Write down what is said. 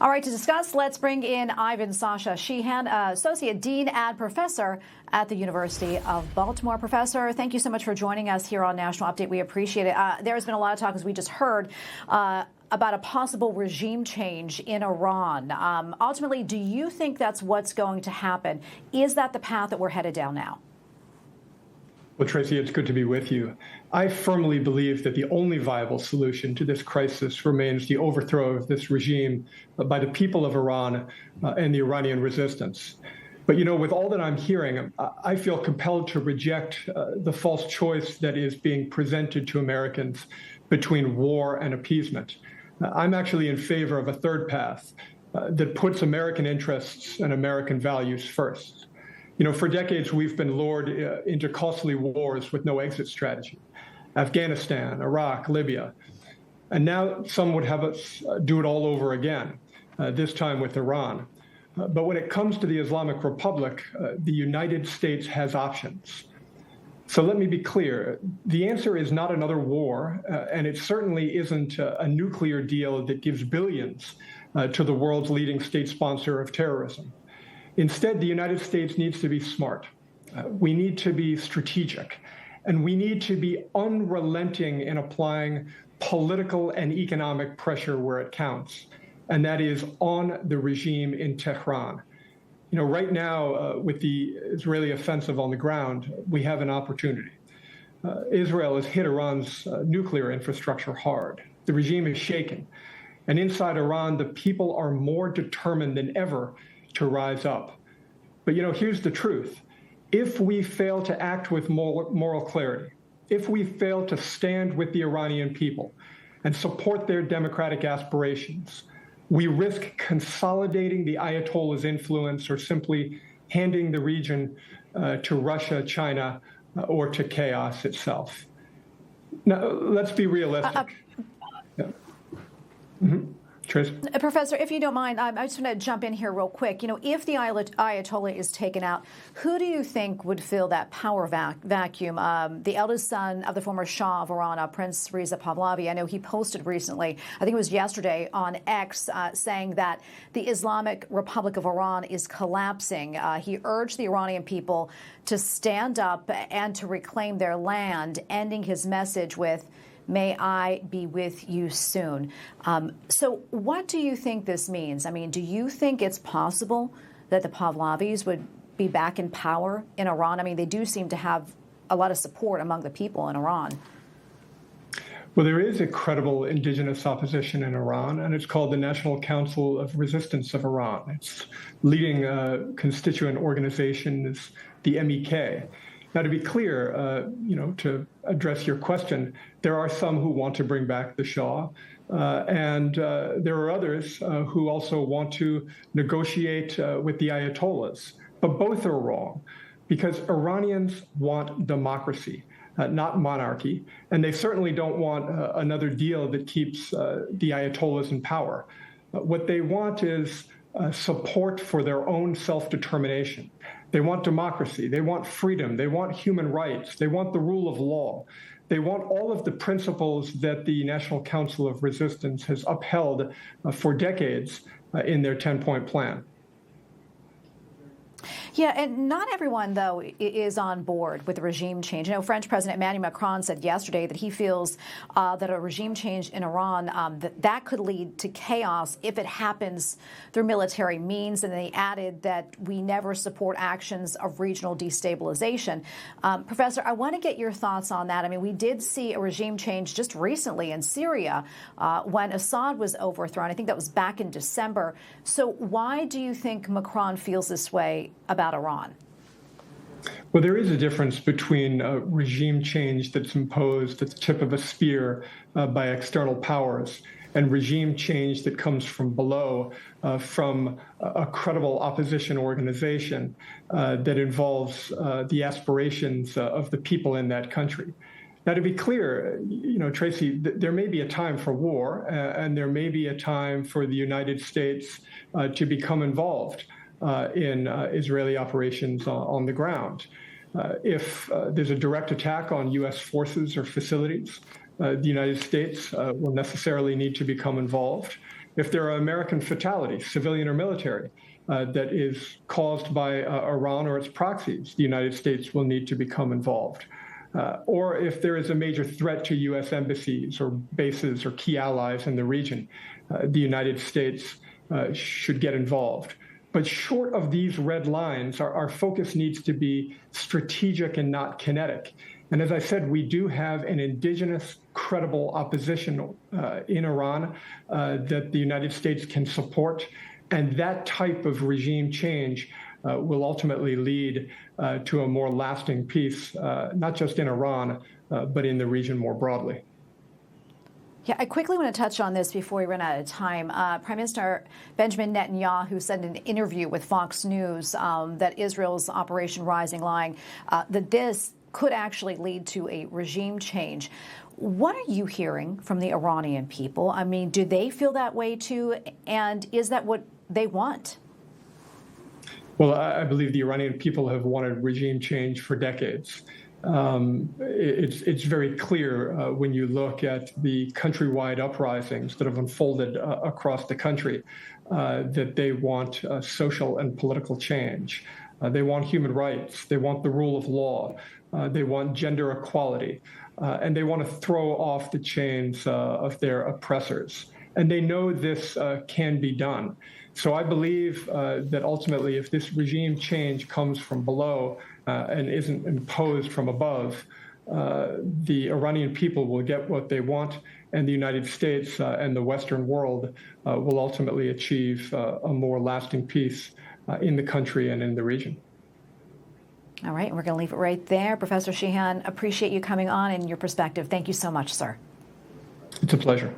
All right, to discuss, let's bring in Ivan Sascha Sheehan, Associate Dean and Professor at the University of Baltimore. Professor, thank you so much for joining us here on National Update. We appreciate it. There has been a lot of talk, as we just heard, about a possible regime change in Iran. Ultimately, do you think that's what's going to happen? Is that the path that we're headed down now? Well, Tracy, it's good to be with you. I firmly believe that the only viable solution to this crisis remains the overthrow of this regime by the people of Iran and the Iranian resistance. But, you know, with all that I'm hearing, I feel compelled to reject the false choice that is being presented to Americans between war and appeasement. I'm actually in favor of a third path that puts American interests and American values first. You know, for decades, we've been lured into costly wars with no exit strategy. Afghanistan, Iraq, Libya. And now some would have us do it all over again, this time with Iran. But when it comes to the Islamic Republic, the United States has options. So let me be clear. The answer is not another war, and it certainly isn't a nuclear deal that gives billions to the world's leading state sponsor of terrorism. Instead, the United States needs to be smart. We need to be strategic, and we need to be unrelenting in applying political and economic pressure where it counts, and that is on the regime in Tehran. You know, right now, with the Israeli offensive on the ground, we have an opportunity. Israel has hit Iran's nuclear infrastructure hard. The regime is shaken. And inside Iran, the people are more determined than ever to rise up. But, you know, here's the truth. If we fail to act with moral clarity, if we fail to stand with the Iranian people and support their democratic aspirations, we risk consolidating the Ayatollah's influence or simply handing the region to Russia, China, or to chaos itself. Now, let's be realistic. Yeah. Mm-hmm. Tracy? Professor, if you don't mind, I just want to jump in here real quick. You know, if the Ayatollah is taken out, who do you think would fill that power vacuum? The eldest son of the former Shah of Iran, Prince Reza Pahlavi, I know he posted recently, I think it was yesterday, on X, saying that the Islamic Republic of Iran is collapsing. He urged the Iranian people to stand up and to reclaim their land, ending his message with, "May I be with you soon." So what do you think this means? I mean, do you think it's possible that the Pahlavis would be back in power in Iran? I mean, they do seem to have a lot of support among the people in Iran. Well, there is a credible indigenous opposition in Iran, and it's called the National Council of Resistance of Iran. Its leading constituent organization is the MEK. Now, to be clear, you know, to address your question, there are some who want to bring back the Shah, and there are others who also want to negotiate with the Ayatollahs. But both are wrong, because Iranians want democracy, not monarchy, and they certainly don't want another deal that keeps the Ayatollahs in power. What they want is support for their own self-determination. They want democracy. They want freedom. They want human rights. They want the rule of law. They want all of the principles that the National Council of Resistance has upheld for decades in their 10-point plan. Yeah, and not everyone, though, is on board with the regime change. You know, French President Emmanuel Macron said yesterday that he feels that a regime change in Iran, that could lead to chaos if it happens through military means. And they added that we never support actions of regional destabilization. Professor, I want to get your thoughts on that. I mean, we did see a regime change just recently in Syria when Assad was overthrown. I think that was back in December. So why do you think Macron feels this way about Iran? Well, there is a difference between regime change that's imposed at the tip of a spear by external powers and regime change that comes from below, from a credible opposition organization that involves the aspirations of the people in that country. Now, to be clear, you know, Tracy, there may be a time for war, and there may be a time for the United States to become involved in Israeli operations on the ground. If there's a direct attack on U.S. forces or facilities, the United States will necessarily need to become involved. if there are American fatalities, civilian or military, that is caused by Iran or its proxies, the United States will need to become involved. Or if there is a major threat to U.S. embassies or bases or key allies in the region, the United States should get involved. But short of these red lines, our focus needs to be strategic and not kinetic. And as I said, we do have an indigenous, credible opposition in Iran that the United States can support. And that type of regime change will ultimately lead to a more lasting peace, not just in Iran, but in the region more broadly. Yeah, I quickly want to touch on this before we run out of time. Prime Minister Benjamin Netanyahu said in an interview with Fox News that Israel's Operation Rising Lion, that this could actually lead to a regime change. What are you hearing from the Iranian people? I mean, do they feel that way too? And is that what they want? Well, I believe the Iranian people have wanted regime change for decades. It's very clear when you look at the countrywide uprisings that have unfolded across the country that they want social and political change. They want human rights. They want the rule of law. They want gender equality. And they want to throw off the chains of their oppressors. And they know this can be done. So I believe that ultimately, if this regime change comes from below and isn't imposed from above, the Iranian people will get what they want, and the United States and the Western world will ultimately achieve a more lasting peace in the country and in the region. All right, we're going to leave it right there. Professor Sheehan, appreciate you coming on and your perspective. Thank you so much, sir. It's a pleasure.